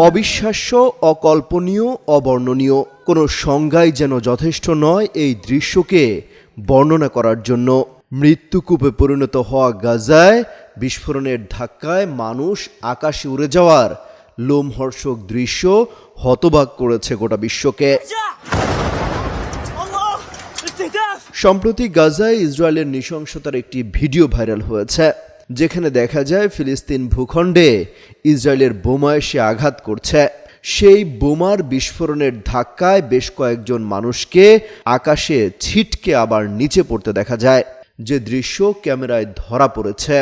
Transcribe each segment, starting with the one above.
অবিশ্বাস্য, অকল্পনীয়, অবর্ণনীয়, কোনো সংজ্ঞাই যেন যথেষ্ট নয় এই দৃশ্যকে বর্ণনা করার জন্য। মৃত্যুকূপে পরিণত হওয়া গাজায় বিস্ফোরণের ধাক্কায় মানুষ আকাশে উড়ে যাওয়ার লোমহর্ষক দৃশ্য হতবাক করেছে গোটা বিশ্বকে। সম্প্রতি গাজায় ইসরায়েলের নৃশংসতার একটি ভিডিও ভাইরাল হয়েছে, যেখানে দেখা যায় ফিলিস্তিন ভূখণ্ডে ইসরায়েলের বোমা এসে আঘাত করছে। সেই বোমার বিস্ফোরণের ধাক্কায় বেশ কয়েকজন মানুষকে আকাশে ছিটকে আবার নিচে পড়তে দেখা যায়, যে দৃশ্য ক্যামেরায় ধরা পড়েছে।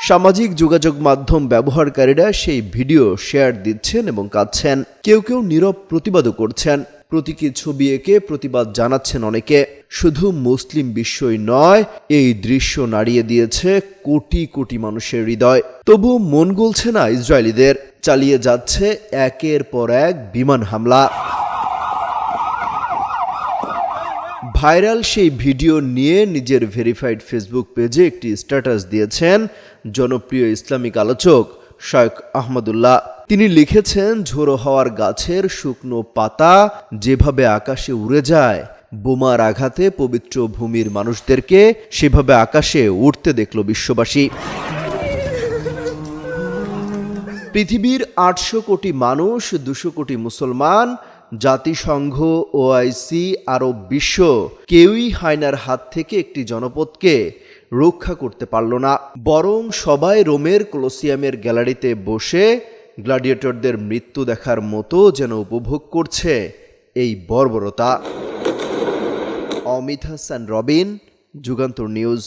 সামাজিক যোগাযোগ মাধ্যম ব্যবহারকারীরা সেই ভিডিও শেয়ার দিচ্ছেন এবং কাঁদছেন। কেউ কেউ নীরব প্রতিবাদও করছেন, প্রতীকী ছবি এঁকে প্রতিবাদ জানাচ্ছেন অনেকে। শুধু মুসলিম বিশ্বই নয়, এই দৃশ্য নাড়িয়ে দিয়েছে কোটি কোটি মানুষের হৃদয়। তবু মন গলছে না ইসরায়েলিদের, চালিয়ে যাচ্ছে একের পর এক বিমান হামলা। ভাইরাল সেই ভিডিও নিয়ে নিজের ভেরিফাইড ফেসবুক পেজে একটি স্ট্যাটাস দিয়েছেন জনপ্রিয় ইসলামিক আলোচক শায়খ আহমদুল্লাহ। তিনি লিখেছেন, ঝোড়ো হওয়ার গাছের শুকনো পাতা যেভাবে আকাশে উড়ে যায়, বোমার আঘাতে পবিত্র ভূমির মানুষদেরকে সেভাবে আকাশে উঠতে দেখল বিশ্ববাসী। পৃথিবীর ৮০০ কোটি মানুষ, ২০০ কোটি মুসলমান, জাতিসংঘ, ওআইসি, আরব বিশ্ব কেউই হায়নার হাত থেকে একটি জনপদকে রক্ষা করতে পারল না। বরং সবাই রোমের কলোসিয়ামের গ্যালারিতে বসে গ্ল্যাডিয়েটরদের মৃত্যু দেখার মতো যেন উপভোগ করছে এই বর্বরতা। অমিত হাসান রবিন, যুগান্তর নিউজ।